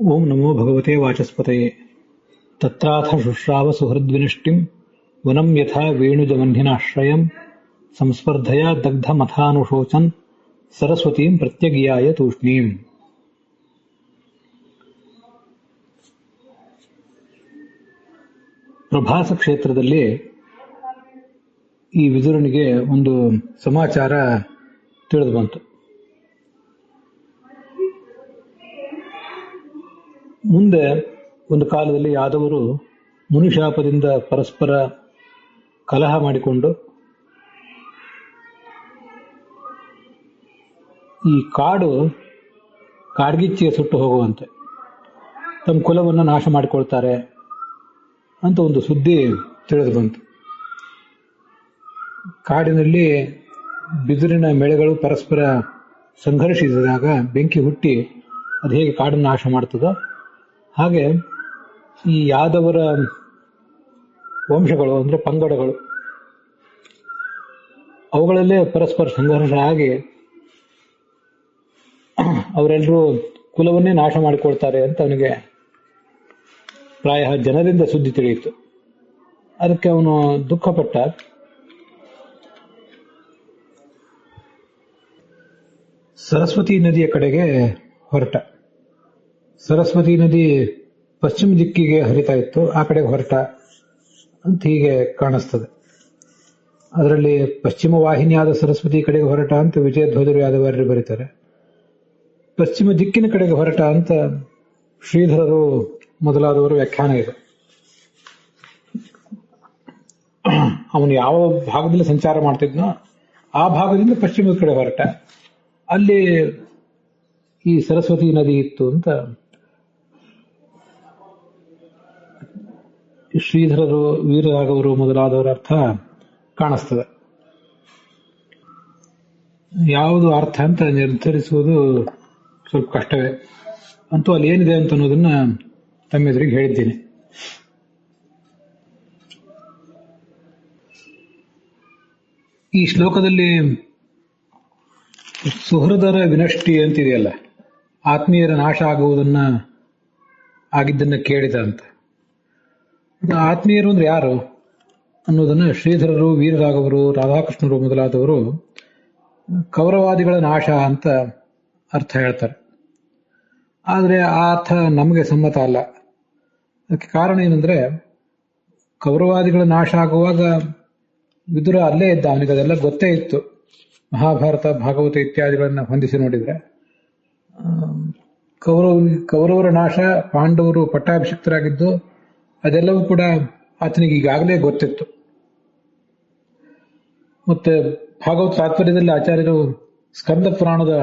ಓಂ ನಮೋ ಭಗವತೆ ವಾಚಸ್ಪತಯೇ. ತತ್ರಾಥ ಶುಶ್ರಾವ ಸುಹೃದ್ವಿನಷ್ಟಿಂ ವನಂ ಯಥಾ ವೇಣುಜವನ್ಹಿನಾಶ್ರಯಂ ಸಂಸ್ಪರ್ಧಯಾ ದಗ್ಧಮಥಾನುಶೋಚನ್ ಸರಸ್ವತೀಂ ಪ್ರತ್ಯಗಿಯಾಯ ತೂಷ್ಣೀಂ. ಪ್ರಭಾಸ ಕ್ಷೇತ್ರದಲ್ಲಿ ಈ ವಿದುರನಿಗೆ ಒಂದು ಸಮಾಚಾರ ತಿಳಿದು ಬಂತು. ಮುಂದೆ ಒಂದು ಕಾಲದಲ್ಲಿ ಯಾದವರು ಮುನಿಶಾಪದಿಂದ ಪರಸ್ಪರ ಕಲಹ ಮಾಡಿಕೊಂಡು ಈ ಕಾಡ್ಗಿಚ್ಚಿಗೆ ಸುಟ್ಟು ಹೋಗುವಂತೆ ತಮ್ಮ ಕುಲವನ್ನು ನಾಶ ಮಾಡಿಕೊಳ್ತಾರೆ ಅಂತ ಒಂದು ಸುದ್ದಿ ತಿಳಿದು ಬಂತು. ಕಾಡಿನಲ್ಲಿ ಬಿದಿರಿನ ಮೇಳೆಗಳು ಪರಸ್ಪರ ಸಂಘರ್ಷಿಸಿದಾಗ ಬೆಂಕಿ ಹುಟ್ಟಿ ಅದು ಹೇಗೆ ಕಾಡನ್ನು ನಾಶ ಮಾಡ್ತದೋ ಹಾಗೆ ಈ ಯಾದವರ ವಂಶಗಳು ಅಂದರೆ ಪಂಗಡಗಳು ಅವುಗಳಲ್ಲೇ ಪರಸ್ಪರ ಸಂಘರ್ಷ ಆಗಿ ಅವರೆಲ್ಲರೂ ಕುಲವನ್ನೇ ನಾಶ ಮಾಡಿಕೊಳ್ತಾರೆ ಅಂತ ಅವನಿಗೆ ಪ್ರಾಯ ಜನರಿಂದ ಸುದ್ದಿ ತಿಳಿಯಿತು. ಅದಕ್ಕೆ ಅವನು ದುಃಖಪಟ್ಟ. ಸರಸ್ವತಿ ನದಿಯ ಕಡೆಗೆ ಹೊರಟ. ಸರಸ್ವತಿ ನದಿ ಪಶ್ಚಿಮ ದಿಕ್ಕಿಗೆ ಹರಿತಾ ಇತ್ತು, ಆ ಕಡೆಗೆ ಹೊರಟ ಅಂತ ಹೀಗೆ ಕಾಣಿಸ್ತದೆ. ಅದರಲ್ಲಿ ಪಶ್ಚಿಮ ವಾಹಿನಿಯಾದ ಸರಸ್ವತಿ ಕಡೆಗೆ ಹೊರಟ ಅಂತ ವಿಜಯಧ್ವಜರು ಯಾದವಾರ್ಯರು ಬರೀತಾರೆ. ಪಶ್ಚಿಮ ದಿಕ್ಕಿನ ಕಡೆಗೆ ಹೊರಟ ಅಂತ ಶ್ರೀಧರರು ಮೊದಲಾದವರು ವ್ಯಾಖ್ಯಾನ ಇದೆ. ಅವನು ಯಾವ ಭಾಗದಲ್ಲಿ ಸಂಚಾರ ಮಾಡ್ತಿದ್ನೋ ಆ ಭಾಗದಿಂದ ಪಶ್ಚಿಮದ ಕಡೆ ಹೊರಟ. ಅಲ್ಲಿ ಈ ಸರಸ್ವತಿ ನದಿ ಇತ್ತು ಅಂತ ಶ್ರೀಧರರು ವೀರರಾಘವರು ಮೊದಲಾದವರ ಅರ್ಥ ಕಾಣಿಸ್ತದೆ. ಯಾವುದು ಅರ್ಥ ಅಂತ ನಿರ್ಧರಿಸುವುದು ಸ್ವಲ್ಪ ಕಷ್ಟವೇ. ಅಂತೂ ಅಲ್ಲಿ ಏನಿದೆ ಅಂತ ಅನ್ನೋದನ್ನ ತಮ್ಮೆದುರಿಗೆ ಹೇಳಿದ್ದೀನಿ. ಈ ಶ್ಲೋಕದಲ್ಲಿ ಸುಹೃದರ ವಿನಷ್ಟಿ ಅಂತಿದೆಯಲ್ಲ, ಆತ್ಮೀಯರ ನಾಶ ಆಗಿದ್ದನ್ನ ಕೇಳಿದ ಅಂತ. ಆತ್ಮೀಯರು ಅಂದ್ರೆ ಯಾರು ಅನ್ನೋದನ್ನ ಶ್ರೀಧರರು, ವೀರರಾಘವರು, ರಾಧಾಕೃಷ್ಣರು ಮೊದಲಾದವರು ಕೌರವಾದಿಗಳ ನಾಶ ಅಂತ ಅರ್ಥ ಹೇಳ್ತಾರೆ. ಆದರೆ ಆ ಅರ್ಥ ನಮಗೆ ಸಮ್ಮತ ಅಲ್ಲ. ಅದಕ್ಕೆ ಕಾರಣ ಏನಂದ್ರೆ, ಕೌರವಾದಿಗಳ ನಾಶ ಆಗುವಾಗ ವಿದುರ ಅಲ್ಲೇ ಇದ್ದ, ಅವನಿಗೆ ಅದೆಲ್ಲ ಗೊತ್ತೇ ಇತ್ತು. ಮಹಾಭಾರತ, ಭಾಗವತ ಇತ್ಯಾದಿಗಳನ್ನ ಹೊಂದಿಸಿ ನೋಡಿದ್ರೆ ಕೌರವರ ನಾಶ, ಪಾಂಡವರು ಪಟ್ಟಾಭಿಷಿಕ್ತರಾಗಿದ್ದು ಅದೆಲ್ಲವೂ ಕೂಡ ಆತನಿಗೆ ಈಗಾಗಲೇ ಗೊತ್ತಿತ್ತು. ಮತ್ತೆ ಭಾಗವತ ತಾತ್ಪರ್ಯದಲ್ಲಿ ಆಚಾರ್ಯರು ಸ್ಕಂದ ಪುರಾಣದ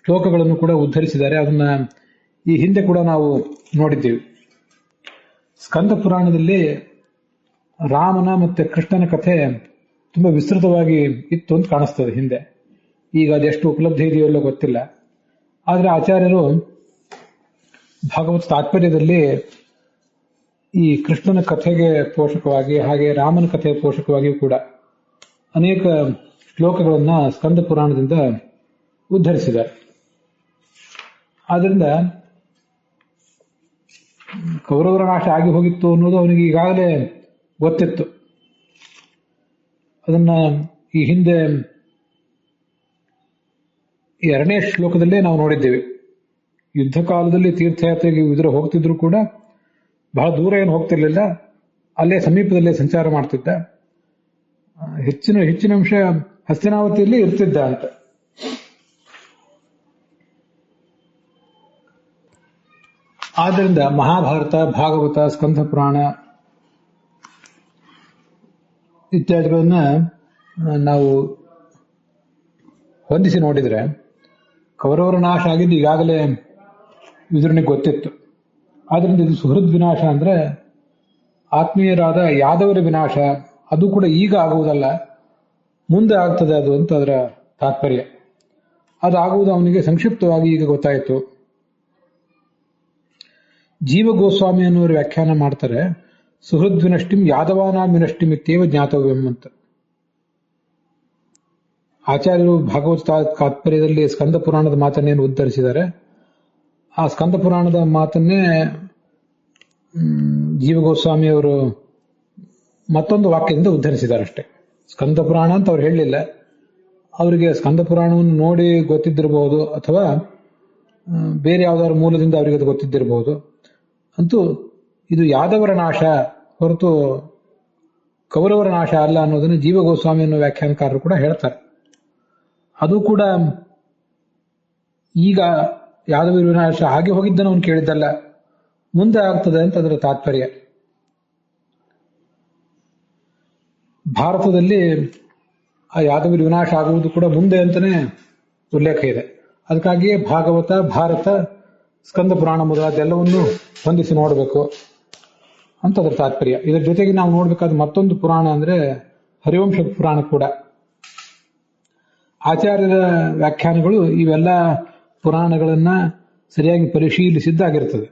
ಶ್ಲೋಕಗಳನ್ನು ಕೂಡ ಉದ್ಧರಿಸಿದ್ದಾರೆ. ಅದನ್ನ ಈ ಹಿಂದೆ ಕೂಡ ನಾವು ನೋಡಿದ್ದೇವೆ. ಸ್ಕಂದ ಪುರಾಣದಲ್ಲಿ ರಾಮನ ಮತ್ತೆ ಕೃಷ್ಣನ ಕಥೆ ತುಂಬಾ ವಿಸ್ತೃತವಾಗಿ ಇತ್ತು ಅಂತ ಕಾಣಿಸ್ತದೆ ಹಿಂದೆ. ಈಗ ಅದೆಷ್ಟು ಉಪಲಬ್ಧಿ ಇದೆಯಲ್ಲೋ ಗೊತ್ತಿಲ್ಲ. ಆದ್ರೆ ಆಚಾರ್ಯರು ಭಾಗವತ ತಾತ್ಪರ್ಯದಲ್ಲಿ ಈ ಕೃಷ್ಣನ ಕಥೆಗೆ ಪೋಷಕವಾಗಿ, ಹಾಗೆ ರಾಮನ ಕಥೆಯ ಪೋಷಕವಾಗಿಯೂ ಕೂಡ ಅನೇಕ ಶ್ಲೋಕಗಳನ್ನ ಸ್ಕಂದ ಪುರಾಣದಿಂದ ಉದ್ಧರಿಸಿದ್ದಾರೆ. ಆದ್ರಿಂದ ಕೌರವರ ನಾಶ ಆಗಿ ಹೋಗಿತ್ತು ಅನ್ನೋದು ಅವನಿಗೆ ಈಗಾಗಲೇ ಗೊತ್ತಿತ್ತು. ಅದನ್ನ ಈ ಹಿಂದೆ 2ನೇ ಶ್ಲೋಕದಲ್ಲೇ ನಾವು ನೋಡಿದ್ದೇವೆ. ಯುದ್ಧ ಕಾಲದಲ್ಲಿ ತೀರ್ಥಯಾತ್ರೆಗೆ ವಿದುರ ಹೋಗ್ತಿದ್ರು ಕೂಡ ಬಹಳ ದೂರ ಏನು ಹೋಗ್ತಿರ್ಲಿಲ್ಲ, ಅಲ್ಲೇ ಸಮೀಪದಲ್ಲೇ ಸಂಚಾರ ಮಾಡ್ತಿದ್ದ. ಹೆಚ್ಚಿನ ಅಂಶ ಹಸ್ತಿನಾವತಿಯಲ್ಲಿ ಇರ್ತಿದ್ದ ಅಂತ. ಆದ್ದರಿಂದ ಮಹಾಭಾರತ, ಭಾಗವತ, ಸ್ಕಂಧ ಪುರಾಣ ಇತ್ಯಾದಿಗಳನ್ನ ನಾವು ಹೊಂದಿಸಿ ನೋಡಿದ್ರೆ ಕೌರವರ ನಾಶ ಆಗಿದ್ದು ಈಗಾಗಲೇ ವಿದುರನಿಗೆ ಗೊತ್ತಿತ್ತು. ಆದ್ರಿಂದ ಇದು ಸುಹೃದ್ ವಿನಾಶ ಅಂದ್ರೆ ಆತ್ಮೀಯರಾದ ಯಾದವರ ವಿನಾಶ. ಅದು ಕೂಡ ಈಗ ಆಗುವುದಲ್ಲ, ಮುಂದೆ ಆಗ್ತದೆ ಅದು ಅಂತ ಅದರ ತಾತ್ಪರ್ಯ. ಅದಾಗುವುದು ಅವನಿಗೆ ಸಂಕ್ಷಿಪ್ತವಾಗಿ ಈಗ ಗೊತ್ತಾಯಿತು. ಜೀವ ಗೋಸ್ವಾಮಿ ಅನ್ನೋರು ವ್ಯಾಖ್ಯಾನ ಮಾಡ್ತಾರೆ, ಸುಹೃದ್ ವಿನಷ್ಟಿಂ ಯಾದವಾನಾಂ ವಿನಷ್ಟಿಂ ಇತ್ಯೇವ ಜ್ಞಾತವ್ಯಂ ಅಂತ. ಆಚಾರ್ಯರು ಭಾಗವತ ತಾತ್ಪರ್ಯದಲ್ಲಿ ಸ್ಕಂದ ಪುರಾಣದ ಮಾತನ್ನೇನು ಉದ್ಧರಿಸಿದ್ದಾರೆ ಆ ಸ್ಕಂದ ಪುರಾಣದ ಮಾತನ್ನೇ ಜೀವ ಗೋಸ್ವಾಮಿಯವರು ಮತ್ತೊಂದು ವಾಕ್ಯದಿಂದ ಉದ್ಧರಿಸಿದಾರಷ್ಟೇ. ಸ್ಕಂದ ಪುರಾಣ ಅಂತ ಅವ್ರು ಹೇಳಲಿಲ್ಲ. ಅವರಿಗೆ ಸ್ಕಂದ ಪುರಾಣವನ್ನು ನೋಡಿ ಗೊತ್ತಿದ್ದಿರಬಹುದು, ಅಥವಾ ಬೇರೆ ಯಾವುದಾದ್ರು ಮೂಲದಿಂದ ಅವರಿಗೆ ಅದು ಗೊತ್ತಿದ್ದಿರಬಹುದು. ಅಂತೂ ಇದು ಯಾದವರ ನಾಶ ಹೊರತು ಕೌರವರ ನಾಶ ಅಲ್ಲ ಅನ್ನೋದನ್ನು ಜೀವ ಗೋಸ್ವಾಮಿ ಅನ್ನೋ ವ್ಯಾಖ್ಯಾನಕಾರರು ಕೂಡ ಹೇಳ್ತಾರೆ. ಅದು ಕೂಡ ಈಗ ಯಾದವರ ವಿನಾಶ ಹಾಗೆ ಹೋಗಿದ್ದನ್ನು ಅವನು ಕೇಳಿದ್ದಲ್ಲ, ಮುಂದೆ ಆಗ್ತದೆ ಅಂತ ಅದರ ತಾತ್ಪರ್ಯ. ಭಾರತದಲ್ಲಿ ಆ ಯಾದವರ ವಿನಾಶ ಆಗುವುದು ಕೂಡ ಮುಂದೆ ಅಂತಾನೆ ಉಲ್ಲೇಖ ಇದೆ. ಅದಕ್ಕಾಗಿಯೇ ಭಾಗವತ, ಭಾರತ, ಸ್ಕಂದ ಪುರಾಣ ಮೊದಲಾದೆಲ್ಲವನ್ನು ಹೊಂದಿಸಿ ನೋಡಬೇಕು ಅಂತ ಅದರ ತಾತ್ಪರ್ಯ. ಇದರ ಜೊತೆಗೆ ನಾವು ನೋಡಬೇಕಾದ ಮತ್ತೊಂದು ಪುರಾಣ ಅಂದ್ರೆ ಹರಿವಂಶ ಪುರಾಣ ಕೂಡ. ಆಚಾರ್ಯರ ವ್ಯಾಖ್ಯಾನಗಳು ಇವೆಲ್ಲ ಪುರಾಣಗಳನ್ನ ಸರಿಯಾಗಿ ಪರಿಶೀಲಿಸಿದ್ದಾಗಿರ್ತದೆ.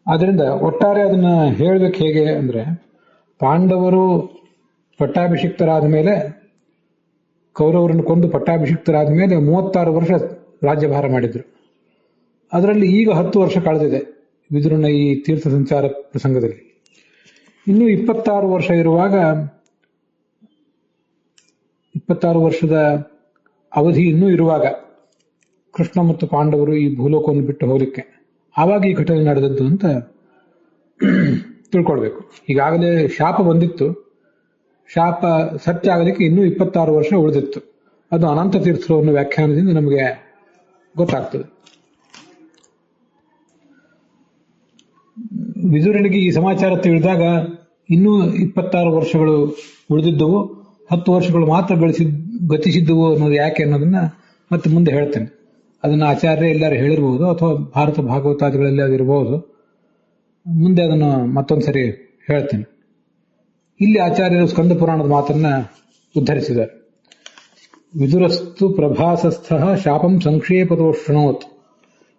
ಆದ್ದರಿಂದ ಒಟ್ಟಾರೆ ಅದನ್ನ ಹೇಳ್ಬೇಕು ಹೇಗೆ ಅಂದ್ರೆ, ಪಾಂಡವರು ಪಟ್ಟಾಭಿಷಿಕ್ತರಾದ ಮೇಲೆ, ಕೌರವರನ್ನು ಕೊಂದು ಪಟ್ಟಾಭಿಷಿಕ್ತರಾದ ಮೇಲೆ 36 ವರ್ಷ ರಾಜ್ಯಭಾರ ಮಾಡಿದ್ರು. ಅದರಲ್ಲಿ ಈಗ 10 ವರ್ಷ ಕಳೆದಿದೆ ವಿದುರನ ಈ ತೀರ್ಥ ಸಂಚಾರ ಪ್ರಸಂಗದಲ್ಲಿ. ಇನ್ನು 26 ವರ್ಷ ಇರುವಾಗ, 26 ವರ್ಷದ ಅವಧಿ ಇನ್ನೂ ಇರುವಾಗ ಕೃಷ್ಣ ಮತ್ತು ಪಾಂಡವರು ಈ ಭೂಲೋಕವನ್ನು ಬಿಟ್ಟು ಹೋಗಲಿಕ್ಕೆ, ಆವಾಗ ಈ ಘಟನೆ ನಡೆದದ್ದು ಅಂತ ತಿಳ್ಕೊಳ್ಬೇಕು. ಈಗಾಗಲೇ ಶಾಪ ಬಂದಿತ್ತು, ಶಾಪ ಸತ್ಯ ಆಗಲಿಕ್ಕೆ ಇನ್ನೂ 26 ವರ್ಷ ಉಳಿದಿತ್ತು. ಅದು ಅನಂತ ತೀರ್ಥರು ಅನ್ನೋ ವ್ಯಾಖ್ಯಾನದಿಂದ ನಮಗೆ ಗೊತ್ತಾಗ್ತದೆ. ವಿದುರನಿಗೆ ಈ ಸಮಾಚಾರ ತಿಳಿದಾಗ ಇನ್ನೂ 26 ವರ್ಷಗಳು ಉಳಿದಿದ್ದವು, 10 ವರ್ಷಗಳು ಮಾತ್ರ ಗತಿಸಿದ್ದವು ಅನ್ನೋದು ಯಾಕೆ ಅನ್ನೋದನ್ನ ಮತ್ತೆ ಮುಂದೆ ಹೇಳ್ತೇನೆ. ಅದನ್ನ ಆಚಾರ್ಯ ಎಲ್ಲರೂ ಹೇಳಿರಬಹುದು, ಅಥವಾ ಭಾರತ ಭಾಗವತಾದಿಗಳಲ್ಲಿ ಅದಿರಬಹುದು. ಮುಂದೆ ಅದನ್ನು ಮತ್ತೊಂದ್ಸರಿ ಹೇಳ್ತೇನೆ. ಇಲ್ಲಿ ಆಚಾರ್ಯರು ಸ್ಕಂದ ಪುರಾಣದ ಮಾತನ್ನ ಉದ್ಧರಿಸಿದ್ದಾರೆ. ವಿದುರಸ್ತು ಪ್ರಭಾಸಸ್ಥ ಶಾಪಂ ಸಂಕ್ಷೇಪದೋಷಣೋತ್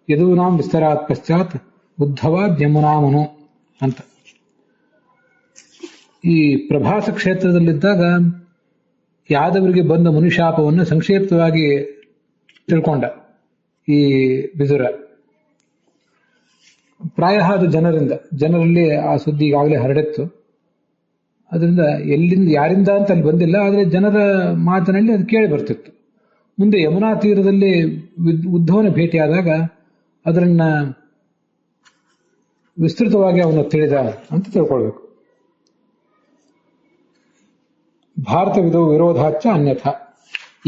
ಯದೂನಾಂ ವಿಸ್ತರಾತ್ ಪಶ್ಚಾತ್ ಉದ್ಧವಾದ್ ಯಮುನಾಮನು ಅಂತ. ಈ ಪ್ರಭಾಸ ಕ್ಷೇತ್ರದಲ್ಲಿದ್ದಾಗ ಯಾದವರಿಗೆ ಬಂದ ಮುನಿಶಾಪವನ್ನು ಸಂಕ್ಷೇಪವಾಗಿ ತಿಳ್ಕೊಂಡ ಈ ವಿದುರ. ಪ್ರಾಯ ಅದು ಜನರಲ್ಲಿ ಆ ಸುದ್ದಿ ಈಗಾಗಲೇ ಹರಡಿತ್ತು. ಅದರಿಂದ ಎಲ್ಲಿಂದ ಯಾರಿಂದ ಅಂತ ಅಲ್ಲಿ ಬಂದಿಲ್ಲ, ಆದರೆ ಜನರ ಮಾತಿನಲ್ಲಿ ಅದು ಕೇಳಿ ಬರ್ತಿತ್ತು. ಮುಂದೆ ಯಮುನಾ ತೀರದಲ್ಲಿ ಉದ್ಧವನ ಭೇಟಿಯಾದಾಗ ಅದರನ್ನ ವಿಸ್ತೃತವಾಗಿ ಅವನು ತಿಳಿದ ಅಂತ ತಿಳ್ಕೊಳ್ಬೇಕು. ಭಾರತ ವಿರೋಧಾಚ ಅನ್ಯಥ.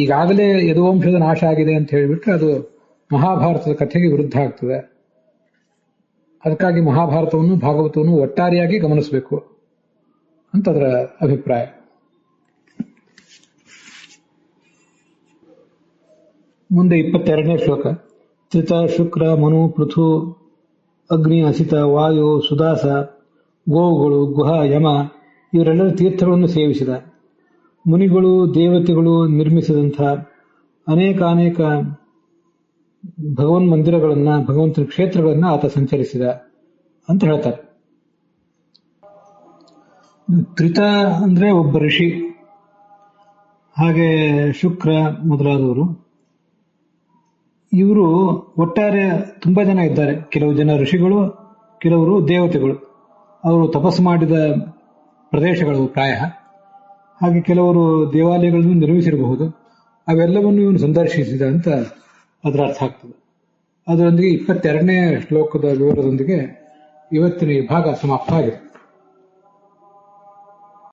ಈಗಾಗಲೇ ಯದುವಂಶದ ನಾಶ ಆಗಿದೆ ಅಂತ ಹೇಳಿಬಿಟ್ರೆ ಅದು ಮಹಾಭಾರತದ ಕಥೆಗೆ ವಿರುದ್ಧ ಆಗ್ತದೆ. ಅದಕ್ಕಾಗಿ ಮಹಾಭಾರತವನ್ನು ಭಾಗವತವನ್ನು ಒಟ್ಟಾರೆಯಾಗಿ ಗಮನಿಸಬೇಕು ಅಂತ ಅದರ ಅಭಿಪ್ರಾಯ. ಮುಂದೆ 22ನೇ ಶ್ಲೋಕ. ತ್ರಿತ ಶುಕ್ರ ಮನು ಪೃಥು ಅಗ್ನಿ ಅಸಿತ ವಾಯು ಸುದಾಸ ಗೋವುಗಳು ಗುಹ ಯಮ ಇವರೆಲ್ಲರ ತೀರ್ಥಗಳನ್ನು ಸೇವಿಸಿದ. ಮುನಿಗಳು ದೇವತೆಗಳು ನಿರ್ಮಿಸಿದಂಥ ಅನೇಕ ಭಗವನ್ ಮಂದಿರಗಳನ್ನ, ಭಗವಂತನ ಕ್ಷೇತ್ರಗಳನ್ನ ಆತ ಸಂಚರಿಸಿದ ಅಂತ ಹೇಳ್ತಾರೆ. ತ್ರಿತ ಅಂದ್ರೆ ಒಬ್ಬ ಋಷಿ, ಹಾಗೆ ಶುಕ್ರ ಮೊದಲಾದವರು. ಇವರು ಒಟ್ಟಾರೆ ತುಂಬಾ ಜನ ಇದ್ದಾರೆ. ಕೆಲವು ಜನ ಋಷಿಗಳು, ಕೆಲವರು ದೇವತೆಗಳು, ಅವರು ತಪಸ್ಸು ಮಾಡಿದ ಪ್ರದೇಶಗಳು ಪ್ರಾಯ. ಹಾಗೆ ಕೆಲವರು ದೇವಾಲಯಗಳನ್ನು ನಿರ್ಮಿಸಿರಬಹುದು. ಅವೆಲ್ಲವನ್ನು ಇವನು ಸಂದರ್ಶಿಸಿದ ಅಂತ ಅದರ ಅರ್ಥ ಆಗ್ತದೆ. ಅದರೊಂದಿಗೆ 22ನೇ ಶ್ಲೋಕದ ವಿವರದೊಂದಿಗೆ ಇವತ್ತಿನ ಈ ಭಾಗ ಸಮಾಪ್ತ ಆಗಿದೆ.